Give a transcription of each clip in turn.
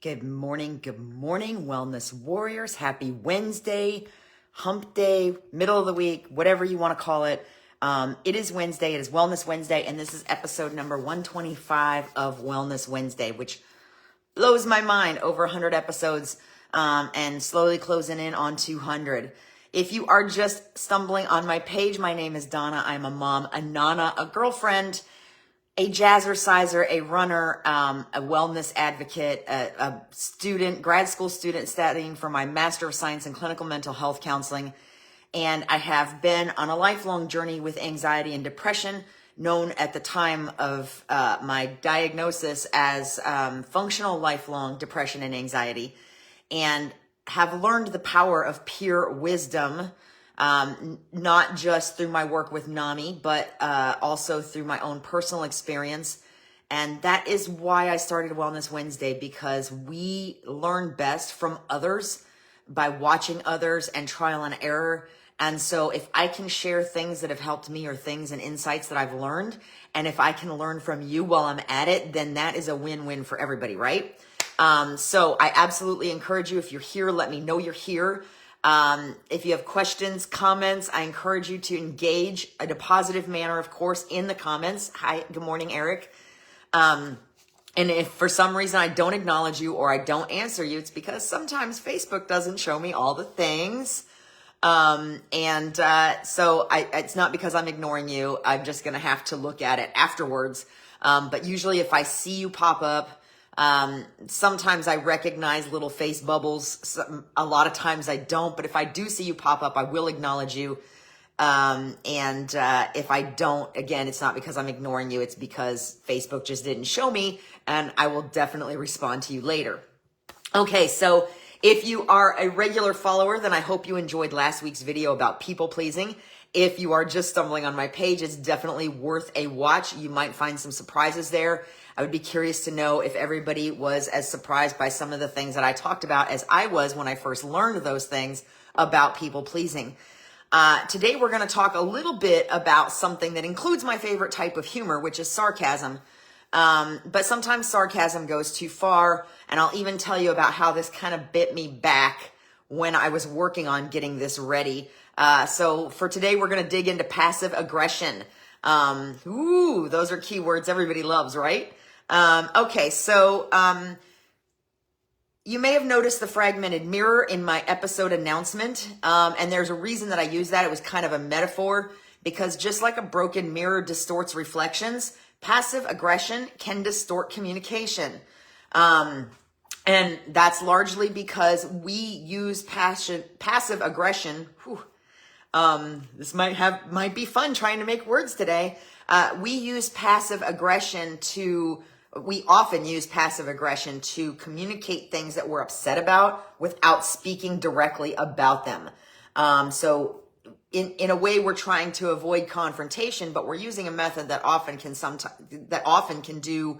Good morning, Wellness Warriors. Happy Wednesday, hump day, middle of the week, whatever you want to call it. It is Wednesday, it is Wellness Wednesday, and this is episode number 125 of Wellness Wednesday, which blows my mind. Over 100 episodes and slowly closing in on 200. If you are just stumbling on my page, my name is Donna. I'm a mom, a nana, a girlfriend, a jazzerciser, a runner, a wellness advocate, a student, grad school student studying for my Master of Science in Clinical Mental Health Counseling. And I have been on a lifelong journey with anxiety and depression, known at the time of my diagnosis as functional lifelong depression and anxiety, and have learned the power of pure wisdom, not just through my work with NAMI, but also through my own personal experience. And that is why I started Wellness Wednesday, because we learn best from others by watching others and trial and error. And so if I can share things that have helped me or things and insights that I've learned, and if I can learn from you while I'm at it, then that is a win-win for everybody, right? So I absolutely encourage you, if you're here, let me know you're here. If you have questions, comments, I encourage you to engage in a positive manner, of course, in the comments. Hi, good morning, Eric. And if for some reason I don't acknowledge you or I don't answer you, it's because sometimes Facebook doesn't show me all the things. So it's not because I'm ignoring you. I'm just going to have to look at it afterwards. But usually if I see you pop up, sometimes I recognize little face bubbles. A lot of times I don't, but if I do see you pop up, I will acknowledge you. If I don't, again, it's not because I'm ignoring you. It's because Facebook just didn't show me, and I will definitely respond to you later. Okay. So if you are a regular follower, then I hope you enjoyed last week's video about people pleasing. If you are just stumbling on my page, it's definitely worth a watch. You might find some surprises there. I would be curious to know if everybody was as surprised by some of the things that I talked about as I was when I first learned those things about people pleasing. Today, we're going to talk a little bit about something that includes my favorite type of humor, which is sarcasm. But sometimes sarcasm goes too far, and I'll even tell you about how this kind of bit me back when I was working on getting this ready. So for today, we're going to dig into passive aggression. Those are keywords everybody loves, right? You may have noticed the fragmented mirror in my episode announcement. And there's a reason that I use that. It was kind of a metaphor, because just like a broken mirror distorts reflections, passive aggression can distort communication. And that's largely because we use passive aggression. This might be fun trying to make words today. We often use passive aggression to communicate things that we're upset about without speaking directly about them. So in a way, we're trying to avoid confrontation, but we're using a method that often can do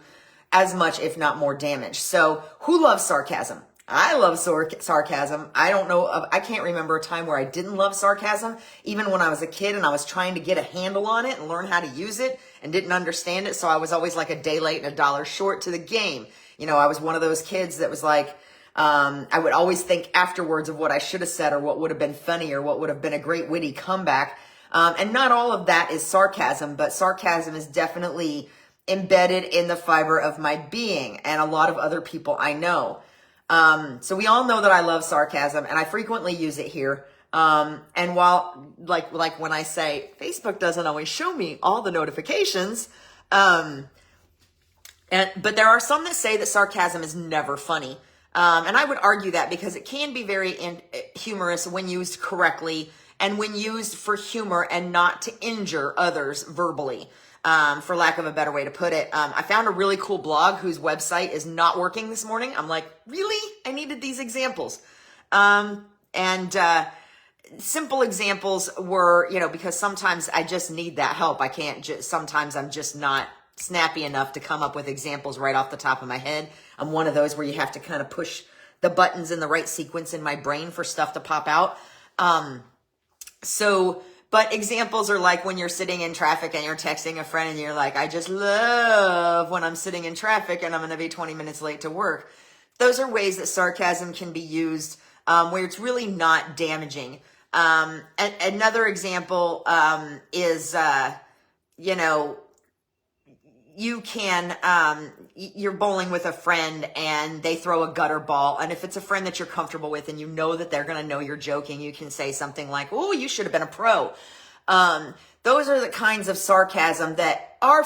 as much, if not more, damage. So who loves sarcasm? I love sarcasm. I can't remember a time where I didn't love sarcasm, even when I was a kid and I was trying to get a handle on it and learn how to use it and didn't understand it. So I was always like a day late and $1 short to the game. I was one of those kids that was like, I would always think afterwards of what I should have said or what would have been funny or what would have been a great witty comeback. And not all of that is sarcasm, but sarcasm is definitely embedded in the fiber of my being and a lot of other people I know. So we all know that I love sarcasm, and I frequently use it here. And while like when I say Facebook doesn't always show me all the notifications, but there are some that say that sarcasm is never funny. And I would argue that because it can be very humorous when used correctly and when used for humor and not to injure others verbally. For lack of a better way to put it. I found a really cool blog whose website is not working this morning. I'm like, really? I needed these examples. Simple examples were, because sometimes I just need that help. Sometimes I'm just not snappy enough to come up with examples right off the top of my head. I'm one of those where you have to kind of push the buttons in the right sequence in my brain for stuff to pop out. But examples are like when you're sitting in traffic and you're texting a friend and you're like, I just love when I'm sitting in traffic and I'm going to be 20 minutes late to work. those are ways that sarcasm can be used where it's really not damaging. Another example is, you know, you can, you're bowling with a friend and they throw a gutter ball. And if it's a friend that you're comfortable with and you know that they're going to know you're joking, you can say something like, "Oh, you should have been a pro." Those are the kinds of sarcasm that are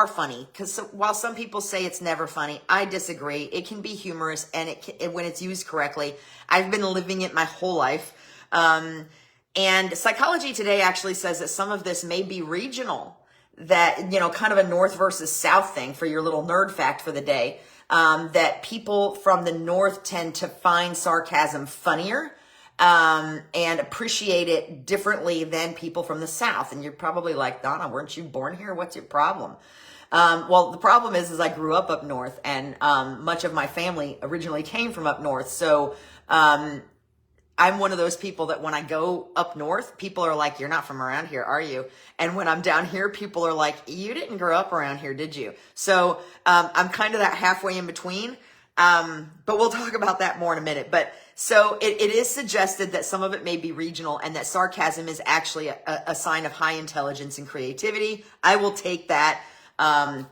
funny. Because while some people say it's never funny, I disagree. It can be humorous, and when it's used correctly. I've been living it my whole life. And Psychology Today actually says that some of this may be regional, that, you know, kind of a North versus South thing for your little nerd fact for the day, that people from the North tend to find sarcasm funnier and appreciate it differently than people from the South. And you're probably like, "Donna, weren't you born here? What's your problem?" Well, the problem is I grew up north, and much of my family originally came from up north. So I'm one of those people that when I go up north, people are like, "You're not from around here, are you?" And when I'm down here, people are like, "You didn't grow up around here, did you?" So I'm kind of that halfway in between. But we'll talk about that more in a minute. But so it is suggested that some of it may be regional and that sarcasm is actually a sign of high intelligence and creativity. I will take that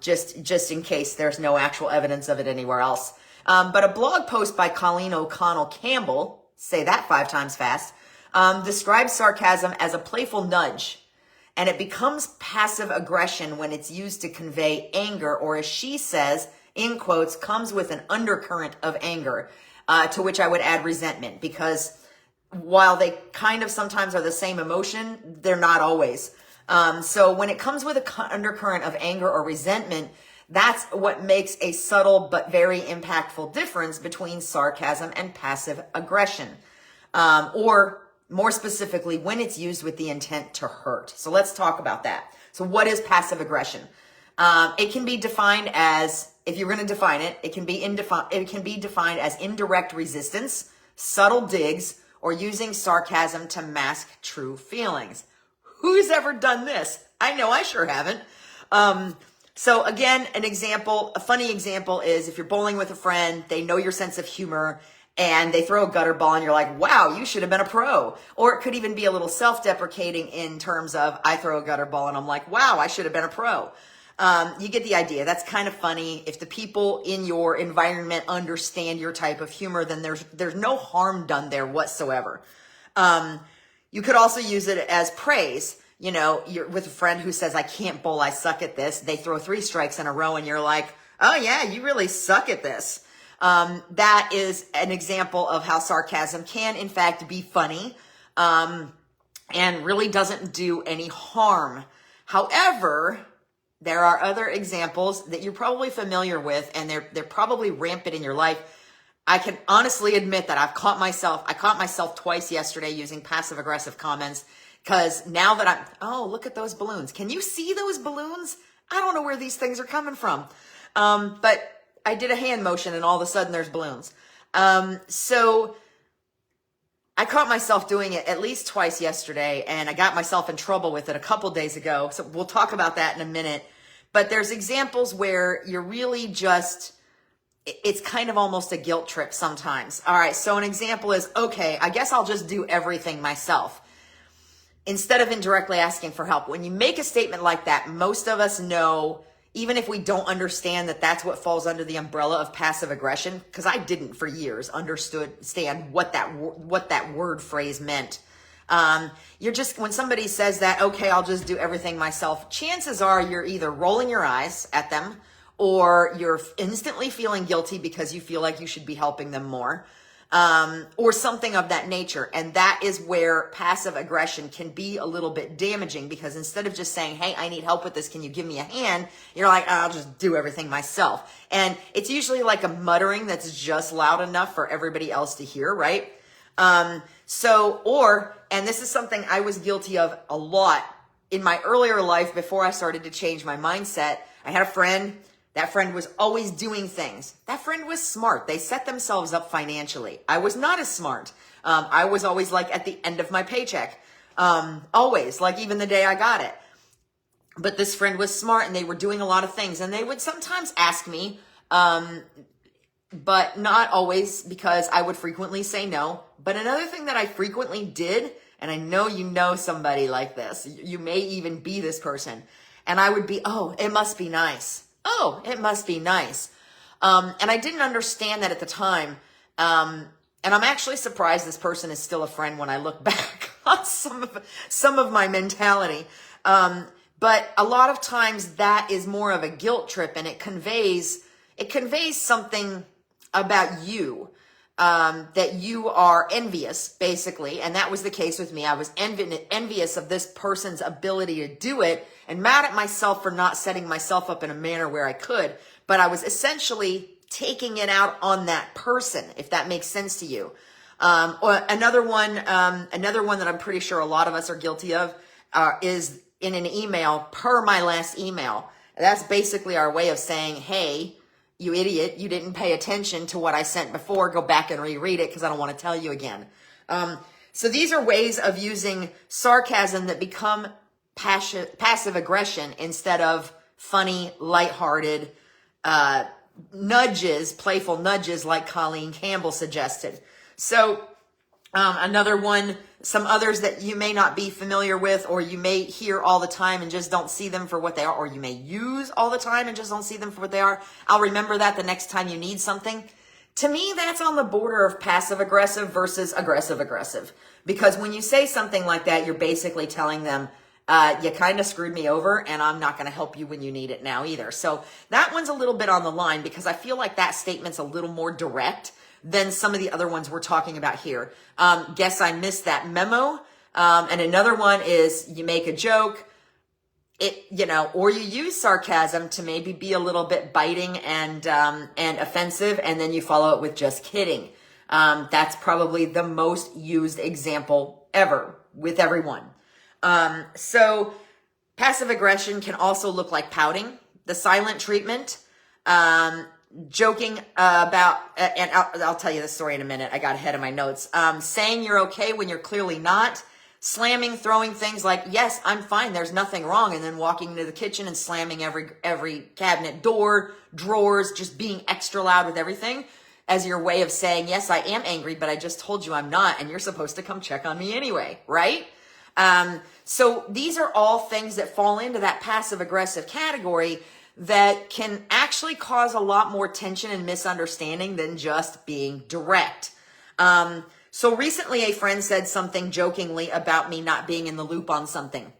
just in case there's no actual evidence of it anywhere else. But a blog post by Colleen O'Connell Campbell, say that 5 times fast, describes sarcasm as a playful nudge. And it becomes passive aggression when it's used to convey anger, or as she says, in quotes, comes with an undercurrent of anger, to which I would add resentment, because while they kind of sometimes are the same emotion, they're not always. So when it comes with an undercurrent of anger or resentment, that's what makes a subtle but very impactful difference between sarcasm and passive aggression. Or more specifically, when it's used with the intent to hurt. So let's talk about that. So what is passive aggression? It can be defined as, if you're going to define it, it can be defined as indirect resistance, subtle digs, or using sarcasm to mask true feelings. Who's ever done this? I know I sure haven't. So again, a funny example is if you're bowling with a friend, they know your sense of humor, and they throw a gutter ball and you're like, "Wow, you should have been a pro." Or it could even be a little self-deprecating in terms of, I throw a gutter ball and I'm like, "Wow, I should have been a pro." You get the idea. That's kind of funny. If the people in your environment understand your type of humor, then there's no harm done there whatsoever. You could also use it as praise. You know, you're with a friend who says, "I can't bowl, I suck at this." They throw 3 strikes in a row and you're like, "Oh yeah, you really suck at this." That is an example of how sarcasm can in fact be funny, and really doesn't do any harm. However, there are other examples that you're probably familiar with, and they're probably rampant in your life. I can honestly admit that I caught myself twice yesterday using passive aggressive comments, because now that oh, look at those balloons. Can you see those balloons? I don't know where these things are coming from. But I did a hand motion and all of a sudden there's balloons. So I caught myself doing it at least twice yesterday, and I got myself in trouble with it a couple days ago. So we'll talk about that in a minute. But there's examples where you're really just, it's kind of almost a guilt trip sometimes. All right, so an example is, okay, I guess I'll just do everything myself, instead of indirectly asking for help. When you make a statement like that, most of us know, even if we don't understand that that's what falls under the umbrella of passive aggression, because I didn't for years understand what that word phrase meant. You're just, when somebody says that, okay, I'll just do everything myself, chances are you're either rolling your eyes at them, or you're instantly feeling guilty because you feel like you should be helping them more, or something of that nature. And that is where passive aggression can be a little bit damaging, because instead of just saying, "Hey, I need help with this, can you give me a hand?" You're like, "I'll just do everything myself." And it's usually like a muttering that's just loud enough for everybody else to hear, right? And this is something I was guilty of a lot in my earlier life before I started to change my mindset. I had a friend. That friend was always doing things. That friend was smart. They set themselves up financially. I was not as smart. I was always like at the end of my paycheck. Always, like even the day I got it. But this friend was smart, and they were doing a lot of things. And they would sometimes ask me, but not always, because I would frequently say no. But another thing that I frequently did, and I know you know somebody like this, you may even be this person, and I would be, oh, it must be nice. Oh, it must be nice. And I didn't understand that at the time. And I'm actually surprised this person is still a friend when I look back on some of my mentality. But a lot of times that is more of a guilt trip, and it conveys something about you, that you are envious, basically. And that was the case with me. I was envious of this person's ability to do it, and mad at myself for not setting myself up in a manner where I could. But I was essentially taking it out on that person, if that makes sense to you. Or another one that I'm pretty sure a lot of us are guilty of, is in an email, per my last email. That's basically our way of saying, hey, you idiot, you didn't pay attention to what I sent before. Go back and reread it because I don't want to tell you again. So these are ways of using sarcasm that become passive aggression instead of funny, lighthearted nudges, playful nudges like Colleen Campbell suggested. So another one, some others that you may not be familiar with, or you may hear all the time and just don't see them for what they are, or you may use all the time and just don't see them for what they are. I'll remember that the next time you need something. To me, that's on the border of passive aggressive versus aggressive aggressive. Because when you say something like that, you're basically telling them, you kind of screwed me over, and I'm not going to help you when you need it now either. So that one's a little bit on the line, because I feel like that statement's a little more direct than some of the other ones we're talking about here. Guess I missed that memo. And another one is you make a joke, or you use sarcasm to maybe be a little bit biting and offensive, and then you follow it with just kidding. That's probably the most used example ever with everyone. So passive aggression can also look like pouting, the silent treatment, joking about, and I'll tell you the story in a minute. I got ahead of my notes. Saying you're okay when you're clearly not, slamming, throwing things like, yes, I'm fine, there's nothing wrong, and then walking into the kitchen and slamming every cabinet door, drawers, just being extra loud with everything as your way of saying, yes, I am angry, but I just told you I'm not, and you're supposed to come check on me anyway, right? So these are all things that fall into that passive aggressive category that can actually cause a lot more tension and misunderstanding than just being direct. So recently a friend said something jokingly about me not being in the loop on something.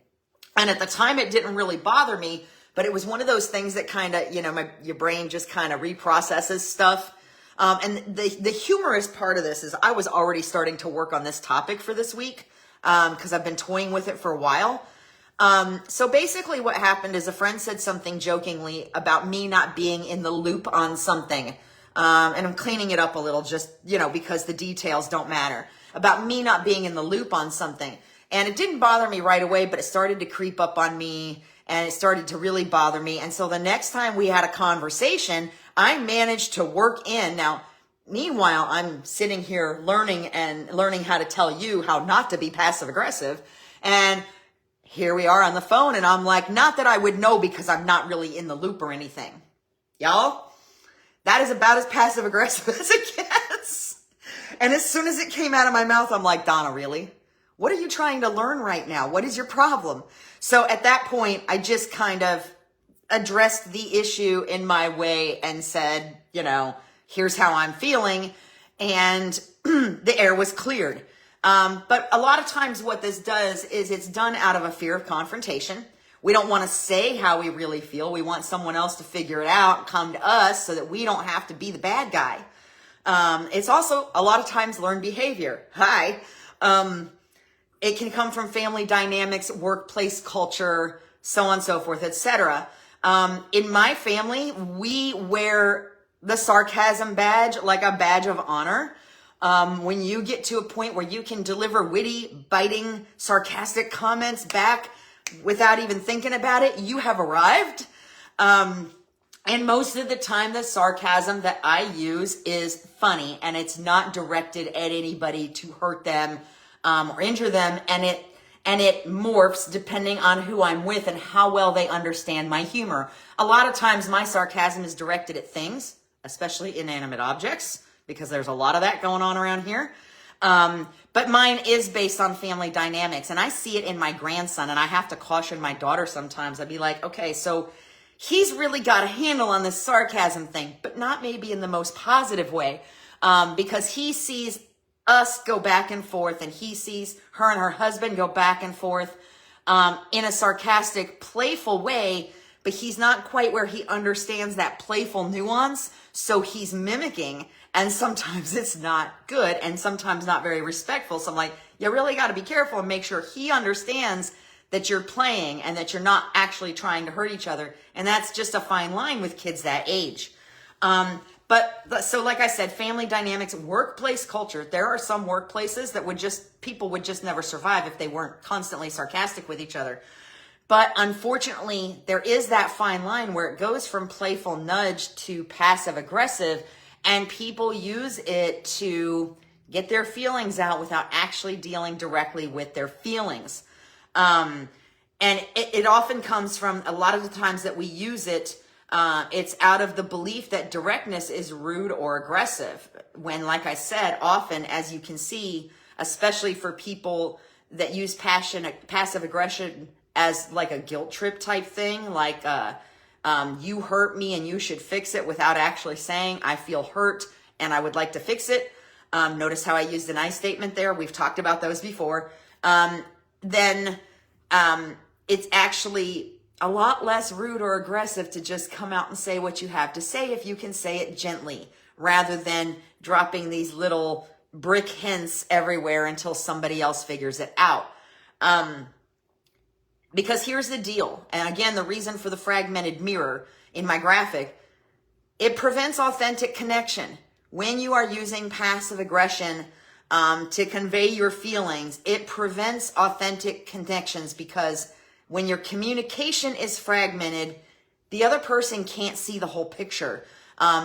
And at the time it didn't really bother me, but it was one of those things that kind of, your brain just kind of reprocesses stuff. And the humorous part of this is I was already starting to work on this topic for this week, because I've been toying with it for a while. So basically what happened is a friend said something jokingly about me not being in the loop on something. And I'm cleaning it up a little just, because the details don't matter, about me not being in the loop on something. And it didn't bother me right away, but it started to creep up on me, and it started to really bother me. And so the next time we had a conversation, I managed to work in. Now, meanwhile, I'm sitting here learning how to tell you how not to be passive aggressive. And here we are on the phone, and I'm like, not that I would know because I'm not really in the loop or anything. Y'all, that is about as passive aggressive as it gets. And as soon as it came out of my mouth, I'm like, Donna, really? What are you trying to learn right now? What is your problem? So at that point, I just kind of addressed the issue in my way and said, here's how I'm feeling. And the air was cleared. But a lot of times what this does is it's done out of a fear of confrontation. We don't want to say how we really feel. We want someone else to figure it out, come to us so that we don't have to be the bad guy. It's also a lot of times learned behavior. It can come from family dynamics, workplace culture, so on and so forth, etc. In my family, we wear the sarcasm badge like a badge of honor. When you get to a point where you can deliver witty, biting, sarcastic comments back without even thinking about it, you have arrived. And most of the time, the sarcasm that I use is funny, and it's not directed at anybody to hurt them or injure them. And it morphs depending on who I'm with and how well they understand my humor. A lot of times my sarcasm is directed at things especially inanimate objects, because there's a lot of that going on around here. But mine is based on family dynamics, and I see it in my grandson, and I have to caution my daughter sometimes. I'd be like, okay, so he's really got a handle on this sarcasm thing, but not maybe in the most positive way, because he sees us go back and forth, and he sees her and her husband go back and forth in a sarcastic, playful way, but he's not quite where he understands that playful nuance, so he's mimicking, and sometimes it's not good, and sometimes not very respectful. So I'm like, you really got to be careful and make sure he understands that you're playing and that you're not actually trying to hurt each other, and that's just a fine line with kids that age. So like I said, family dynamics, workplace culture. There are some workplaces that people would just never survive if they weren't constantly sarcastic with each other. But unfortunately, there is that fine line where it goes from playful nudge to passive aggressive, and people use it to get their feelings out without actually dealing directly with their feelings. And it often comes from, a lot of the times that we use it, it's out of the belief that directness is rude or aggressive. When, like I said, often, as you can see, especially for people that use passive aggression as like a guilt trip type thing, like you hurt me and you should fix it, without actually saying, I feel hurt and I would like to fix it. Notice how I used an I statement there. We've talked about those before. Then it's actually a lot less rude or aggressive to just come out and say what you have to say if you can say it gently, rather than dropping these little brick hints everywhere until somebody else figures it out. Because here's the deal, and again, the reason for the fragmented mirror in my graphic, it prevents authentic connection. When you are using passive aggression to convey your feelings, it prevents authentic connections, because when your communication is fragmented, the other person can't see the whole picture.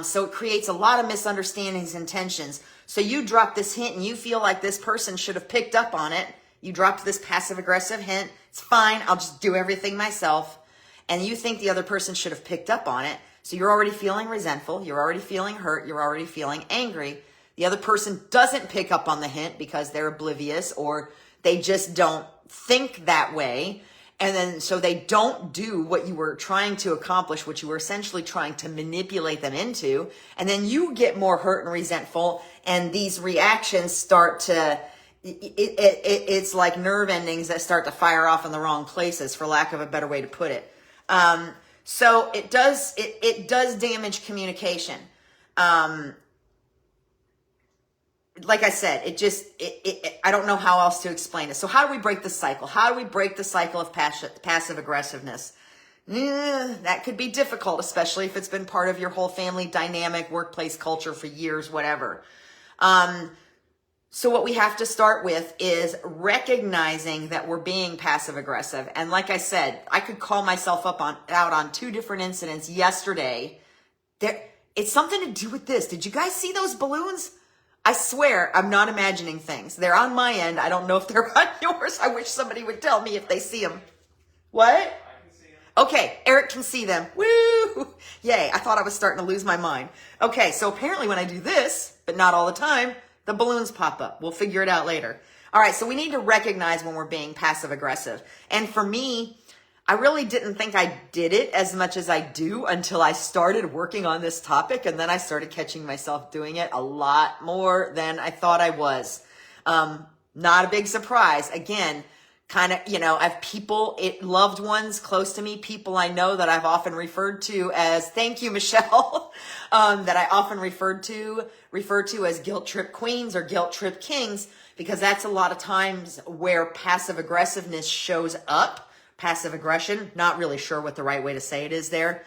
So it creates a lot of misunderstandings and tensions. So you drop this hint and you feel like this person should have picked up on it. You dropped this passive aggressive hint. It's fine. I'll just do everything myself. And you think the other person should have picked up on it. So you're already feeling resentful. You're already feeling hurt. You're already feeling angry. The other person doesn't pick up on the hint because they're oblivious, or they just don't think that way. And then, so they don't do what you were trying to accomplish, what you were essentially trying to manipulate them into. And then you get more hurt and resentful, and these reactions start to, it's like nerve endings that start to fire off in the wrong places, for lack of a better way to put it. So it does damage communication. Like I said, I don't know how else to explain it. So how do we break the cycle? How do we break the cycle of passive aggressiveness? That could be difficult, especially if it's been part of your whole family dynamic, workplace culture for years, whatever. So what we have to start with is recognizing that we're being passive aggressive. And like I said, I could call myself out on 2 different incidents yesterday. It's something to do with this. Did you guys see those balloons? I swear, I'm not imagining things. They're on my end. I don't know if they're on yours. I wish somebody would tell me if they see them. What? I can see them. Okay, Eric can see them. Woo! Yay, I thought I was starting to lose my mind. Okay, so apparently when I do this, but not all the time, the balloons pop up. We'll figure it out later. All right, so we need to recognize when we're being passive aggressive. And for me, I really didn't think I did it as much as I do until I started working on this topic, and then I started catching myself doing it a lot more than I thought I was. Not a big surprise. Again, kind of, I have people, loved ones close to me, people I know that I've often referred to as, thank you, Michelle, that I often refer to as guilt trip queens or guilt trip kings, because that's a lot of times where passive aggressiveness shows up. Passive aggression, not really sure what the right way to say it is there.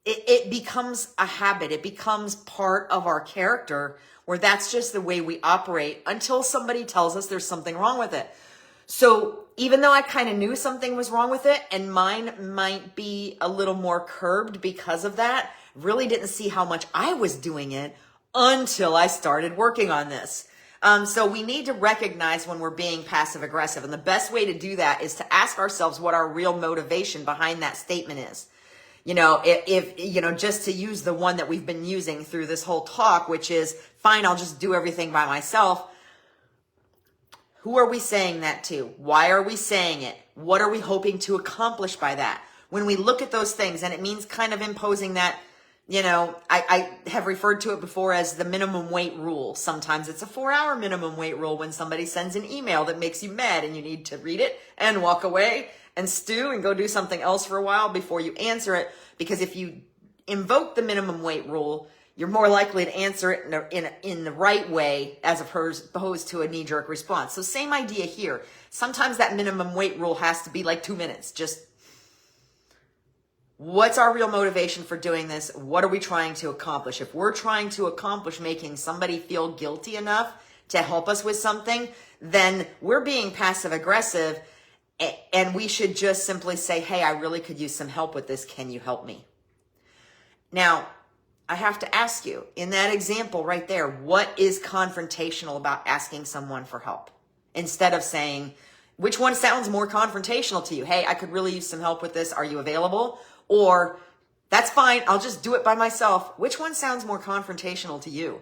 It becomes a habit. It becomes part of our character, where that's just the way we operate until somebody tells us there's something wrong with it. So even though I kind of knew something was wrong with it, and mine might be a little more curbed because of that, really didn't see how much I was doing it until I started working on this. So we need to recognize when we're being passive aggressive. And the best way to do that is to ask ourselves what our real motivation behind that statement is. if just to use the one that we've been using through this whole talk, which is fine, I'll just do everything by myself. Who are we saying that to? Why are we saying it? What are we hoping to accomplish by that? When we look at those things, and it means kind of imposing that, I have referred to it before as the minimum weight rule. Sometimes it's a 4-hour minimum weight rule when somebody sends an email that makes you mad and you need to read it and walk away and stew and go do something else for a while before you answer it. Because if you invoke the minimum weight rule, you're more likely to answer it in the right way as opposed to a knee-jerk response. So same idea here. Sometimes that minimum weight rule has to be like 2 minutes. Just what's our real motivation for doing this? What are we trying to accomplish? If we're trying to accomplish making somebody feel guilty enough to help us with something, then we're being passive aggressive, and we should just simply say, hey, I really could use some help with this. Can you help me? Now, I have to ask you, in that example right there, what is confrontational about asking someone for help? Instead of saying, which one sounds more confrontational to you? Hey, I could really use some help with this. Are you available? Or, that's fine, I'll just do it by myself. Which one sounds more confrontational to you?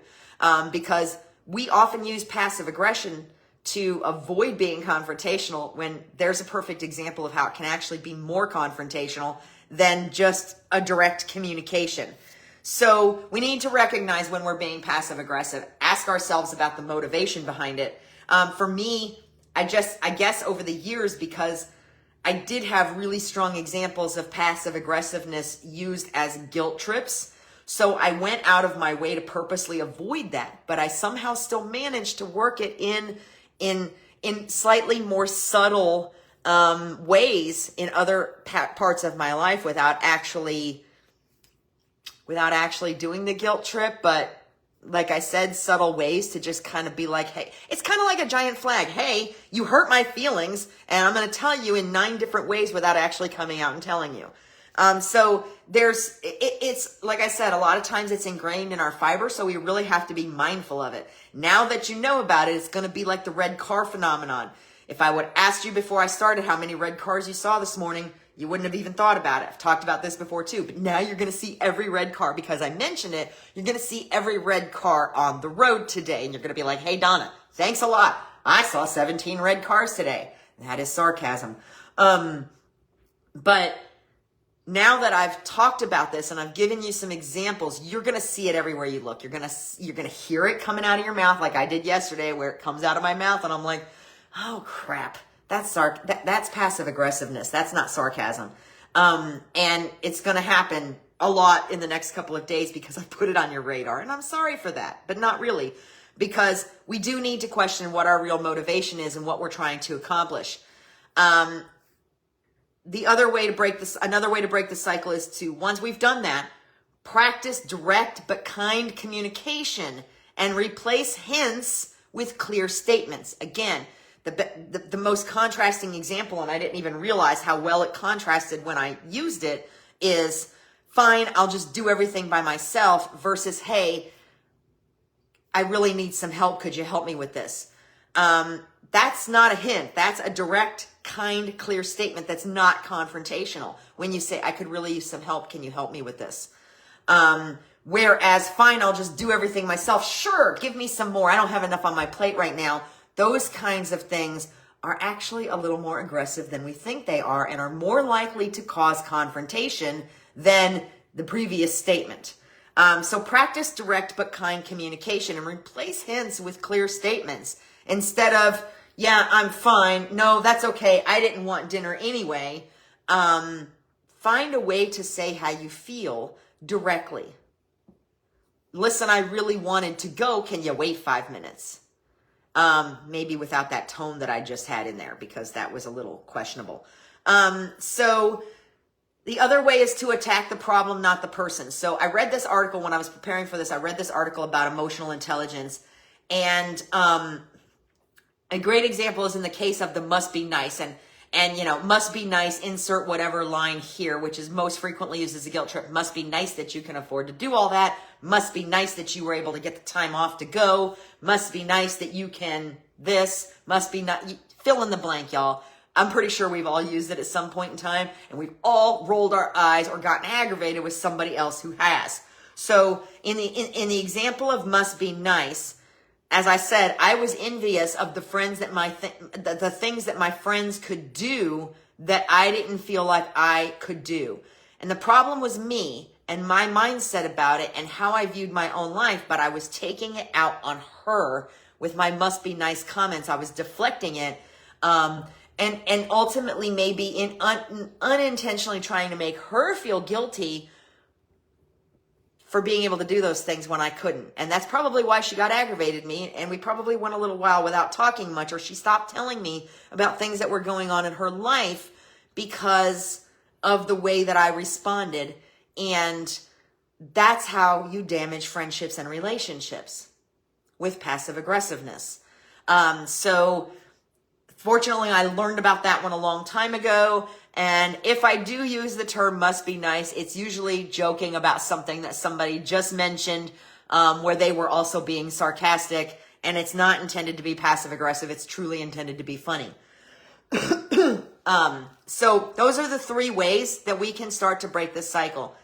Because we often use passive aggression to avoid being confrontational when there's a perfect example of how it can actually be more confrontational than just a direct communication. So we need to recognize when we're being passive aggressive, ask ourselves about the motivation behind it. For me, I guess over the years, because I did have really strong examples of passive aggressiveness used as guilt trips. So I went out of my way to purposely avoid that, but I somehow still managed to work it in slightly more subtle ways in other parts of my life without actually doing the guilt trip. But like I said, subtle ways to just kind of be like, hey, it's kind of like a giant flag. Hey, you hurt my feelings, and I'm going to tell you in 9 different ways without actually coming out and telling you. So it's like I said, a lot of times it's ingrained in our fiber, so we really have to be mindful of it. Now that you know about it, it's going to be like the red car phenomenon. If I would ask you before I started how many red cars you saw this morning, you wouldn't have even thought about it. I've talked about this before too, but now you're going to see every red car because I mentioned it. You're going to see every red car on the road today, and you're going to be like, hey, Donna, thanks a lot. I saw 17 red cars today. That is sarcasm. But now that I've talked about this and I've given you some examples, you're going to see it everywhere you look. You're going to hear it coming out of your mouth like I did yesterday, where it comes out of my mouth and I'm like, oh crap. That's passive aggressiveness. That's not sarcasm. And it's going to happen a lot in the next couple of days because I put it on your radar, and I'm sorry for that, but not really, because we do need to question what our real motivation is and what we're trying to accomplish. Another way to break the cycle is to, once we've done that, practice direct but kind communication and replace hints with clear statements. Again, the most contrasting example, and I didn't even realize how well it contrasted when I used it, is fine, I'll just do everything by myself versus, hey, I really need some help. Could you help me with this? That's not a hint. That's a direct, kind, clear statement that's not confrontational. When you say, I could really use some help. Can you help me with this? Whereas, fine, I'll just do everything myself. Sure, give me some more. I don't have enough on my plate right now. Those kinds of things are actually a little more aggressive than we think they are and are more likely to cause confrontation than the previous statement. So practice direct but kind communication and replace hints with clear statements instead of, yeah, I'm fine. No, that's okay. I didn't want dinner anyway. Find a way to say how you feel directly. Listen, I really wanted to go. Can you wait 5 minutes? Maybe without that tone that I just had in there, because that was a little questionable. So the other way is to attack the problem, not the person. So I read this article when I was preparing for this. I read this article about emotional intelligence, and a great example is in the case of the must be nice, and you know, must be nice, insert whatever line here, which is most frequently used as a guilt trip. Must be nice that you can afford to do all that. Must be nice that you were able to get the time off to go. Must be nice that you can this. Must be not, fill in the blank, y'all. I'm pretty sure we've all used it at some point in time, and we've all rolled our eyes or gotten aggravated with somebody else who has. So in the example of must be nice, as I said, I was envious of the friends that the things that my friends could do that I didn't feel like I could do. And the problem was me and my mindset about it and how I viewed my own life, but I was taking it out on her with my must be nice comments. I was deflecting it. And ultimately maybe unintentionally trying to make her feel guilty for being able to do those things when I couldn't. And that's probably why she got aggravated me. And we probably went a little while without talking much, or she stopped telling me about things that were going on in her life because of the way that I responded. And that's how you damage friendships and relationships, with passive aggressiveness. So fortunately, I learned about that one a long time ago. And if I do use the term must be nice, it's usually joking about something that somebody just mentioned, where they were also being sarcastic, and it's not intended to be passive aggressive. It's truly intended to be funny. So those are the 3 ways that we can start to break this cycle.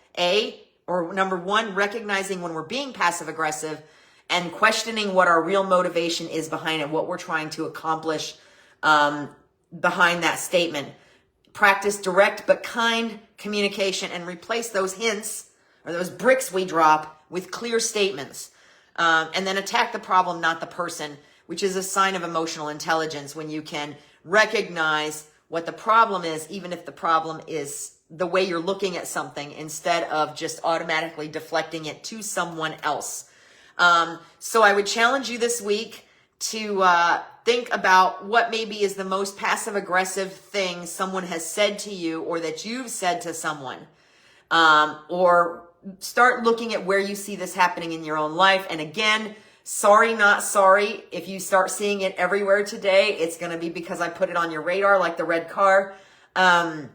Number 1, recognizing when we're being passive aggressive and questioning what our real motivation is behind it, what we're trying to accomplish behind that statement. Practice direct but kind communication and replace those hints or those bricks we drop with clear statements. And then attack the problem, not the person, which is a sign of emotional intelligence when you can recognize what the problem is, even if the problem is the way you're looking at something, instead of just automatically deflecting it to someone else. So I would challenge you this week to think about what maybe is the most passive aggressive thing someone has said to you or that you've said to someone. Or start looking at where you see this happening in your own life. And again, sorry, not sorry. If you start seeing it everywhere today, it's going to be because I put it on your radar like the red car. And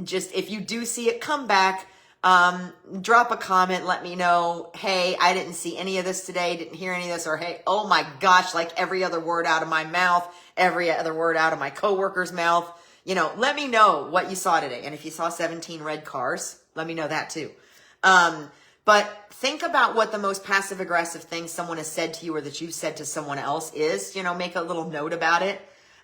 just if you do see it, come back. Drop a comment, let me know, hey, I didn't see any of this today, didn't hear any of this, or hey, oh my gosh, like every other word out of my mouth, every other word out of my coworker's mouth, let me know what you saw today. And if you saw 17 red cars, let me know that too. But think about what the most passive aggressive thing someone has said to you or that you've said to someone else is, make a little note about it.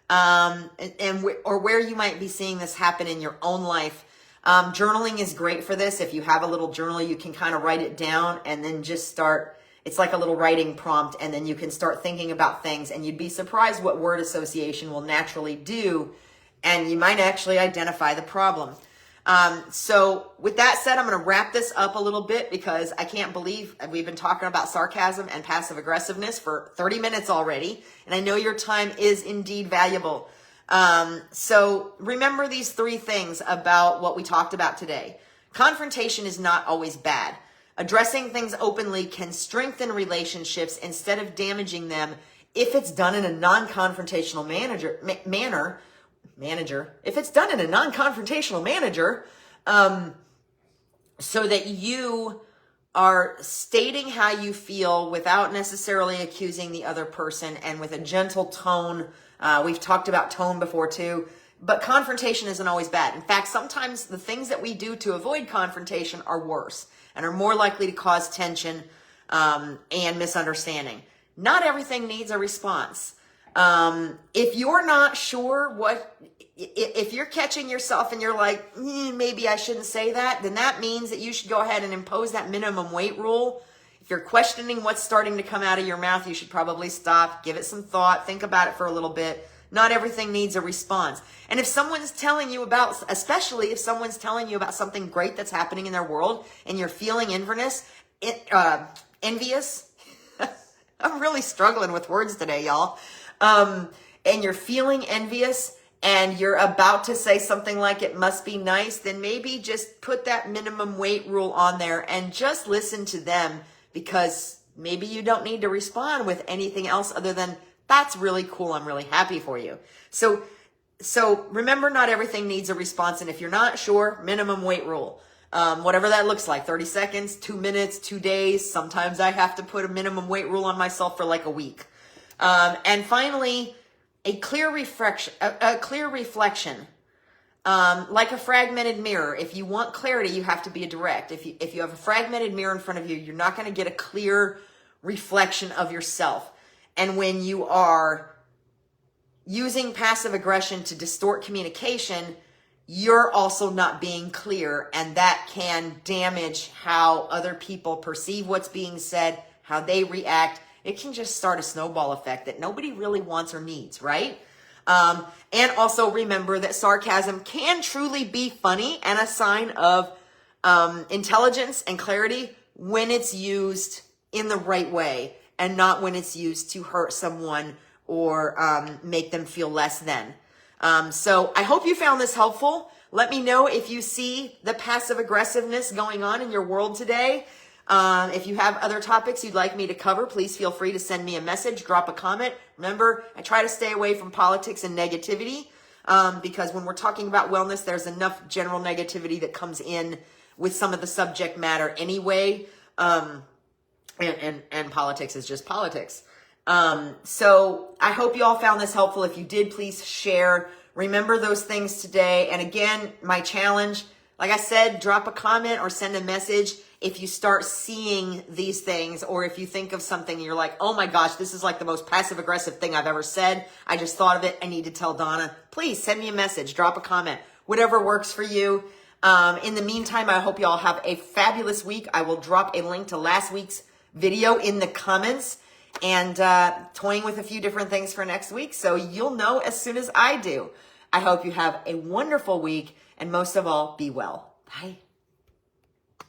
Or where you might be seeing this happen in your own life. Journaling is great for this. If you have a little journal, you can kind of write it down and then just start. It's like a little writing prompt, and then you can start thinking about things, and you'd be surprised what word association will naturally do, and you might actually identify the problem. So with that said, I'm going to wrap this up a little bit because I can't believe we've been talking about sarcasm and passive aggressiveness for 30 minutes already, and I know your time is indeed valuable. So remember these 3 things about what we talked about today. Confrontation is not always bad. Addressing things openly can strengthen relationships instead of damaging them if it's done in a non-confrontational manner. If it's done in a non-confrontational manner, so that you are stating how you feel without necessarily accusing the other person and with a gentle tone. We've talked about tone before too, but confrontation isn't always bad. In fact, sometimes the things that we do to avoid confrontation are worse and are more likely to cause tension and misunderstanding. Not everything needs a response. If you're not sure if you're catching yourself and you're like, maybe I shouldn't say that, then that means that you should go ahead and impose that minimum weight rule. If you're questioning what's starting to come out of your mouth, you should probably stop, give it some thought, think about it for a little bit. Not everything needs a response. And if someone's telling you especially if someone's telling you about something great that's happening in their world and you're feeling envious, I'm really struggling with words today, y'all. And you're feeling envious and you're about to say something like it must be nice, then maybe just put that minimum weight rule on there and just listen to them, because maybe you don't need to respond with anything else other than, that's really cool, I'm really happy for you. So remember, not everything needs a response. And if you're not sure, minimum weight rule. Whatever that looks like, 30 seconds, 2 minutes, 2 days. Sometimes I have to put a minimum weight rule on myself for like a week. And finally, a clear reflection, like a fragmented mirror. If you want clarity, you have to be a direct. If you have a fragmented mirror in front of you, you're not going to get a clear reflection of yourself. And when you are using passive aggression to distort communication, you're also not being clear, and that can damage how other people perceive what's being said, how they react. It can just start a snowball effect that nobody really wants or needs, right? And also remember that sarcasm can truly be funny and a sign of intelligence and clarity when it's used in the right way and not when it's used to hurt someone or make them feel less than. So I hope you found this helpful. Let me know if you see the passive aggressiveness going on in your world today. If you have other topics you'd like me to cover, please feel free to send me a message, drop a comment. Remember, I try to stay away from politics and negativity because when we're talking about wellness, there's enough general negativity that comes in with some of the subject matter anyway. And politics is just politics. So I hope you all found this helpful. If you did, please share. Remember those things today. And again, my challenge, like I said, drop a comment or send a message if you start seeing these things, or if you think of something and you're like, oh my gosh, this is like the most passive aggressive thing I've ever said. I just thought of it. I need to tell Donna. Please send me a message, drop a comment, whatever works for you. In the meantime, I hope you all have a fabulous week. I will drop a link to last week's video in the comments and toying with a few different things for next week. So you'll know as soon as I do. I hope you have a wonderful week, and most of all, be well. Bye.